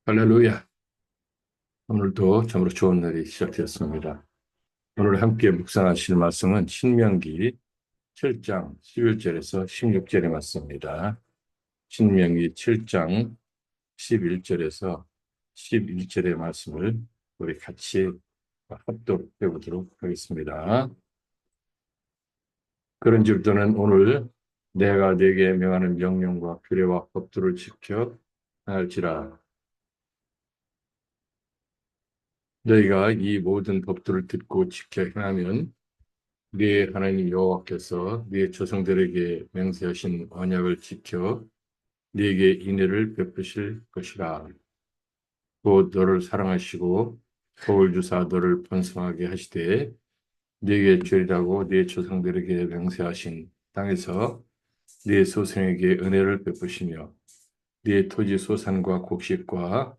할렐루야. 오늘도 참으로 좋은 날이 시작되었습니다. 오늘 함께 묵상하실 말씀은 신명기 7장 11절에서 16절의 말씀입니다. 신명기 7장 11절에서 11절의 말씀을 우리 같이 합독해 보도록 하겠습니다. 그런즉 너는 오늘 내가 네게 명하는 명령과 규례와 법도를 지켜 행할지라. 너희가 이 모든 법도를 듣고 지켜 행하면 네 하나님 여호와께서 네 조상들에게 맹세하신 언약을 지켜 네게 인애를 베푸실 것이라. 곧 너를 사랑하시고 복을 주사 너를 번성하게 하시되 네게 주리라고 네 조상들에게 맹세하신 땅에서 네 소생에게 은혜를 베푸시며 네 토지 소산과 곡식과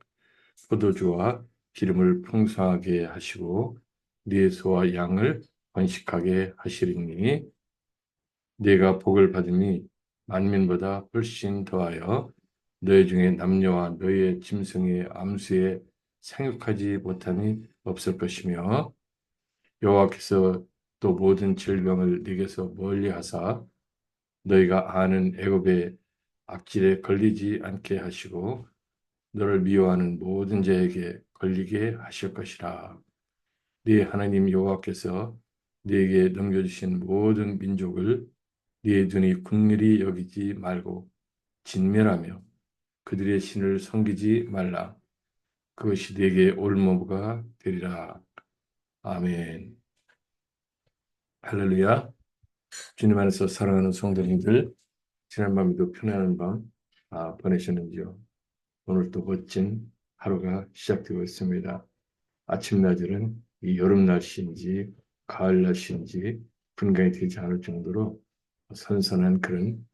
포도주와 기름을 풍성하게 하시고 네 소와 양을 번식하게 하시리니 네가 복을 받으니 만민보다 훨씬 더하여 너희 중에 남녀와 너희의 짐승의 암수에 생육하지 못함이 없을 것이며 여호와께서 또 모든 질병을 네게서 멀리하사 너희가 아는 애굽의 악질에 걸리지 않게 하시고 너를 미워하는 모든 자에게 걸리게 하실 것이라. 네 하나님 여호와께서 네게 넘겨주신 모든 민족을 네 눈이 긍휼히 여기지 말고 진멸하며 그들의 신을 섬기지 말라. 그것이 네게 올무가 되리라. 아멘. 할렐루야. 주님 안에서 사랑하는 성도님들, 지난밤에도 편안한 밤 보내셨는지요? 오늘 또 멋진 하루가 시작되고 있습니다. 아침 낮에는 이 여름 날씨인지 가을 날씨인지 분간이 되지 않을 정도로 선선한 그런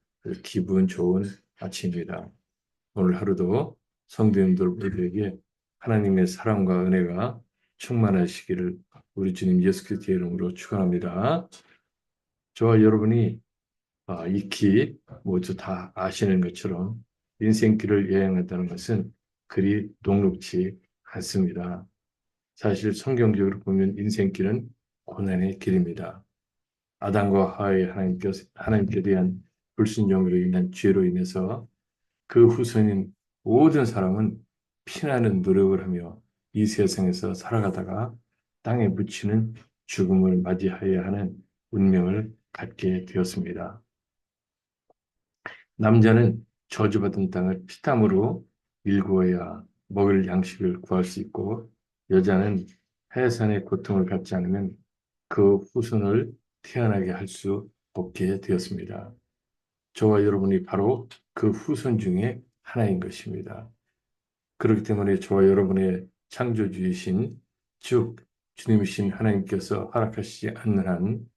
기분 좋은 아침입니다. 오늘 하루도 성도님들 모두에게 하나님의 사랑과 은혜가 충만하시기를 우리 주님 예수 그리스도의 이름으로 축원합니다. 저와 여러분이 익히 모두 다 아시는 것처럼 인생길을 여행한다는 것은 그리 녹록지 않습니다. 사실 성경적으로 보면 인생길은 고난의 길입니다. 아담과 하와의 하나님께 대한 불순종으로 인한 죄로 인해서 그 후손인 모든 사람은 피나는 노력을 하며 이 세상에서 살아가다가 땅에 묻히는 죽음을 맞이해야 하는 운명을 갖게 되었습니다. 남자는 저주받은 땅을 피땀으로 일구어야 먹을 양식을 구할 수 있고 여자는 해산의 고통을 갖지 않으면 그 후손을 태어나게 할 수 없게 되었습니다. 저와 여러분이 바로 그 후손 중에 하나인 것입니다. 그렇기 때문에 저와 여러분의 창조주이신 즉 주님이신 하나님께서 허락하시지 않는 한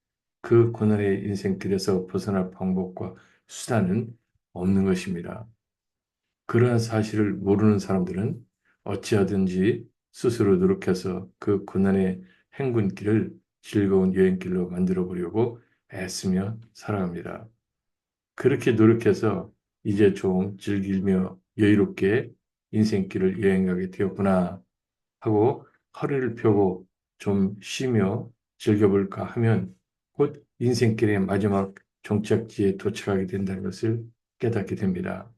그 고난의 인생길에서 벗어날 방법과 수단은 없는 것입니다. 그러한 사실을 모르는 사람들은 어찌하든지 스스로 노력해서 그 고난의 행군길을 즐거운 여행길로 만들어 보려고 애쓰며 살아갑니다. 그렇게 노력해서 이제 좀 즐기며 여유롭게 인생길을 여행하게 되었구나 하고 허리를 펴고 좀 쉬며 즐겨볼까 하면 곧 인생길의 마지막 종착지에 도착하게 된다는 것을 깨닫게 됩니다.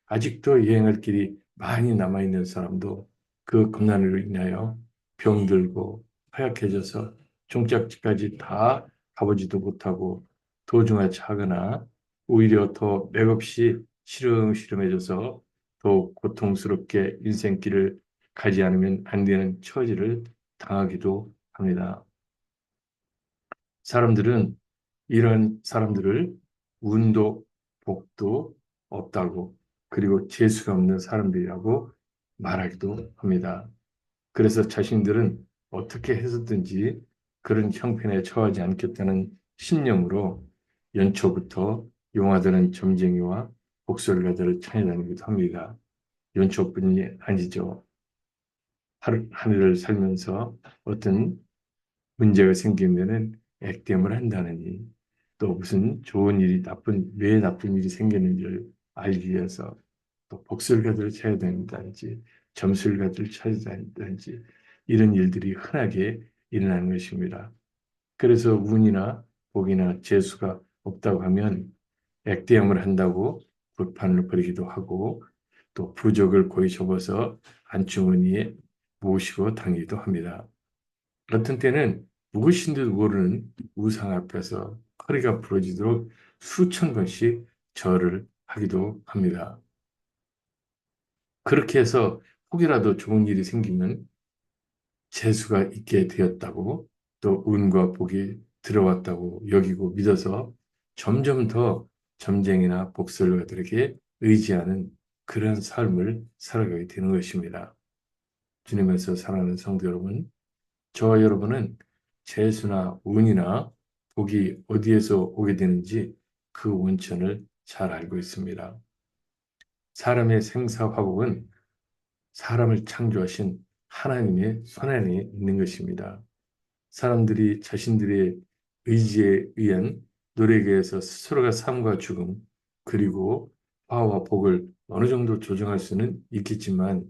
아직도 여행할 길이 많이 남아있는 사람도 그 고난으로 인하여 병들고 허약해져서 종착지까지 다 가보지도 못하고 도중하차하거나 오히려 더 맥없이 시름시름해져서 더 고통스럽게 인생길을 가지 않으면 안 되는 처지를 당하기도 합니다. 사람들은 이런 사람들을 운도 복도 없다고 그리고 재수가 없는 사람들이라고 말하기도 합니다. 그래서 자신들은 어떻게 해서든지 그런 형편에 처하지 않겠다는 신념으로 연초부터 용화되는 점쟁이와 복설가들을 찾아다니기도 합니다. 연초뿐이 아니죠. 한 해를 살면서 어떤 문제가 생기면은 액땜을 한다느니 또 무슨 좋은 일이 왜 나쁜 일이 생기는지를 알기 위해서 또 복술가들을 찾아야 된다든지 점술가들을 찾아야 된다든지 이런 일들이 흔하게 일어나는 것입니다. 그래서 운이나 복이나 재수가 없다고 하면 액대염을 한다고 불판을 벌이기도 하고 또 부적을 고이 접어서 안중원이에 모시고 다니기도 합니다. 어떤 때는 무엇인지도 모르는 우상 앞에서 허리가 부러지도록 수천 번씩 절을 하기도 합니다. 그렇게 해서 혹이라도 좋은 일이 생기면 재수가 있게 되었다고 또 운과 복이 들어왔다고 여기고 믿어서 점점 더 점쟁이나 복설가들에게 의지하는 그런 삶을 살아가게 되는 것입니다. 주님에서 사랑하는 성도 여러분, 저와 여러분은 재수나 운이나 복이 어디에서 오게 되는지 그 원천을 잘 알고 있습니다. 사람의 생사화복은 사람을 창조하신 하나님의 손 안에 있는 것입니다. 사람들이 자신들의 의지에 의한 노력에 의해서 스스로가 삶과 죽음, 그리고 화와 복을 어느 정도 조정할 수는 있겠지만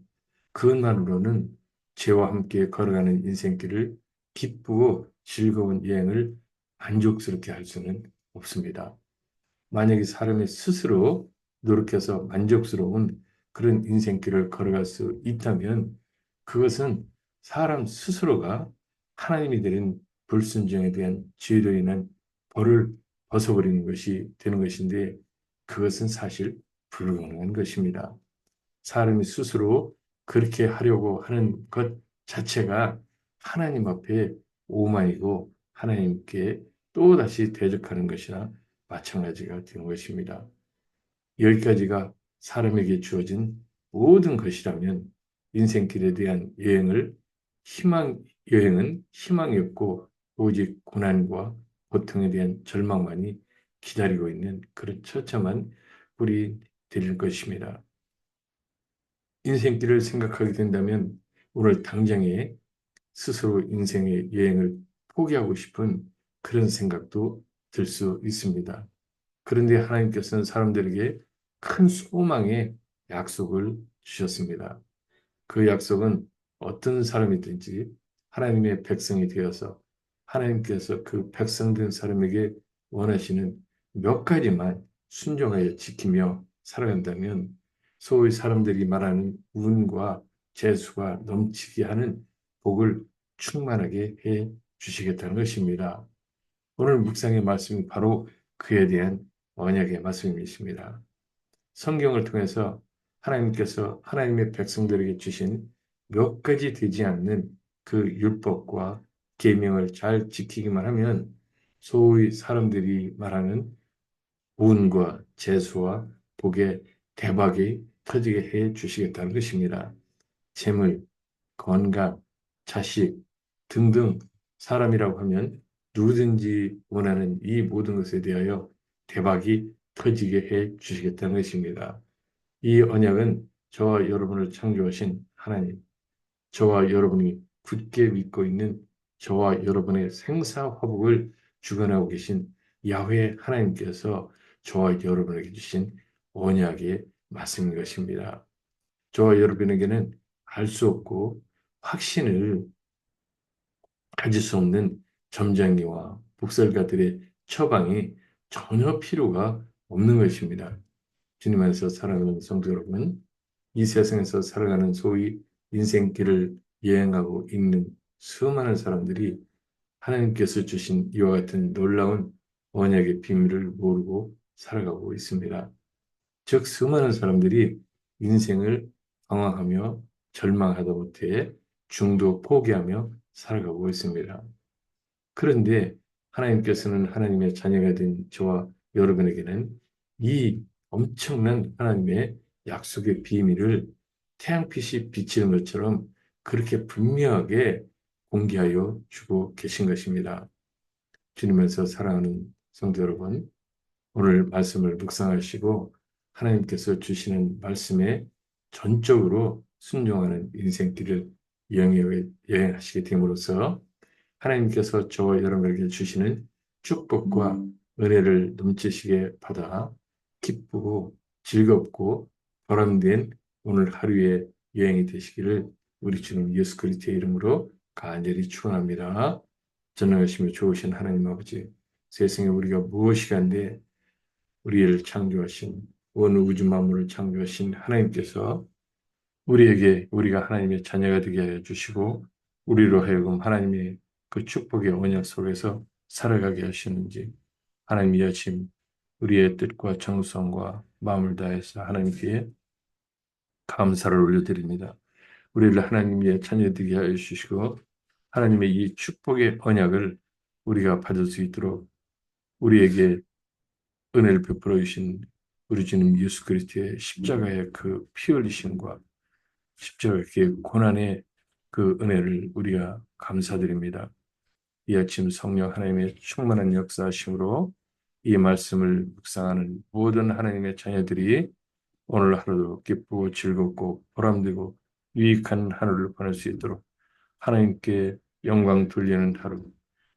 그것만으로는 죄와 함께 걸어가는 인생길을 기쁘고 즐거운 여행을 만족스럽게 할 수는 없습니다. 만약에 사람이 스스로 노력해서 만족스러운 그런 인생길을 걸어갈 수 있다면 그것은 사람 스스로가 하나님이 내린 불순종에 대한 죄로 인한 벌을 벗어버리는 것이 되는 것인데 그것은 사실 불가능한 것입니다. 사람이 스스로 그렇게 하려고 하는 것 자체가 하나님 앞에 오만이고 하나님께 또다시 대적하는 것이나 마찬가지가 되는 것입니다. 여기까지가 사람에게 주어진 모든 것이라면 인생길에 대한 여행은 희망이 없고 오직 고난과 고통에 대한 절망만이 기다리고 있는 그런 처참한 꼴이 될 것입니다. 인생길을 생각하게 된다면 오늘 당장에 스스로 인생의 여행을 포기하고 싶은 그런 생각도 들 수 있습니다. 그런데 하나님께서는 사람들에게 큰 소망의 약속을 주셨습니다. 그 약속은 어떤 사람이든지 하나님의 백성이 되어서 하나님께서 그 백성된 사람에게 원하시는 몇 가지만 순종하여 지키며 살아간다면 소위 사람들이 말하는 운과 재수가 넘치게 하는 복을 충만하게 해 주시겠다는 것입니다. 오늘 묵상의 말씀이 바로 그에 대한 언약의 말씀이십니다. 성경을 통해서 하나님께서 하나님의 백성들에게 주신 몇 가지 되지 않는 그 율법과 계명을 잘 지키기만 하면 소위 사람들이 말하는 운과 재수와 복의 대박이 터지게 해 주시겠다는 것입니다. 재물, 건강, 자식 등등 사람이라고 하면 누구든지 원하는 이 모든 것에 대하여 대박이 터지게 해 주시겠다는 것입니다. 이 언약은 저와 여러분을 창조하신 하나님, 저와 여러분이 굳게 믿고 있는 저와 여러분의 생사화복을 주관하고 계신 야훼 하나님께서 저와 여러분에게 주신 언약의 말씀인 것입니다. 저와 여러분에게는 알 수 없고 확신을 가질 수 없는 점장이와 복설가들의 처방이 전혀 필요가 없는 것입니다. 주님 안에서 사랑하는 성도 여러분, 이 세상에서 살아가는 소위 인생길을 여행하고 있는 수많은 사람들이 하나님께서 주신 이와 같은 놀라운 언약의 비밀을 모르고 살아가고 있습니다. 즉, 수많은 사람들이 인생을 방황하며 절망하다 못해 중도 포기하며 살아가고 있습니다. 그런데 하나님께서는 하나님의 자녀가 된 저와 여러분에게는 이 엄청난 하나님의 약속의 비밀을 태양빛이 비치는 것처럼 그렇게 분명하게 공개하여 주고 계신 것입니다. 주님에서 사랑하는 성도 여러분, 오늘 말씀을 묵상하시고 하나님께서 주시는 말씀에 전적으로 순종하는 인생길을 여행하시게 됨으로써 하나님께서 저와 여러분에게 주시는 축복과 은혜를 넘치시게 받아 기쁘고 즐겁고 보람된 오늘 하루의 여행이 되시기를 우리 주님 예수 그리스도의 이름으로 간절히 축원합니다. 전능하시며 좋으신 하나님 아버지, 세상에 우리가 무엇이 한데 우리를 창조하신 온 우주 만물을 창조하신 하나님께서 우리에게 우리가 하나님의 자녀가 되게 하여 주시고 우리로 하여금 하나님의 그 축복의 언약 속에서 살아가게 하시는지 하나님 이 아침 우리의 뜻과 정성과 마음을 다해서 하나님께 감사를 올려드립니다. 우리를 하나님의 자녀 되게 하여 주시고 하나님의 이 축복의 언약을 우리가 받을 수 있도록 우리에게 은혜를 베풀어 주신 우리 주님 예수 그리스도의 십자가의 그 피 흘리심과 십자가의 그 고난의 그 은혜를 우리가 감사드립니다. 이 아침 성령 하나님의 충만한 역사하심으로 이 말씀을 묵상하는 모든 하나님의 자녀들이 오늘 하루도 기쁘고 즐겁고 보람되고 유익한 하루를 보낼 수 있도록 하나님께 영광 돌리는 하루,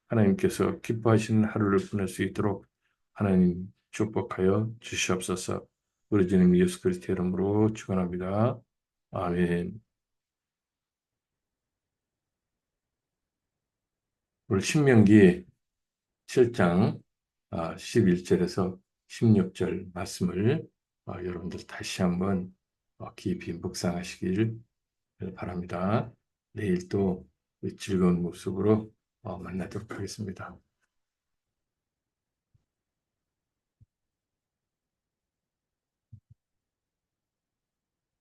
하나님께서 기뻐하시는 하루를 보낼 수 있도록 하나님 축복하여 주시옵소서. 우리 주님 예수 그리스도의 이름으로 축원합니다. 아멘. 오늘 신명기 7장 11절에서 16절 말씀을 여러분들 다시 한번 깊이 묵상하시길 바랍니다. 내일 또 즐거운 모습으로 만나도록 하겠습니다.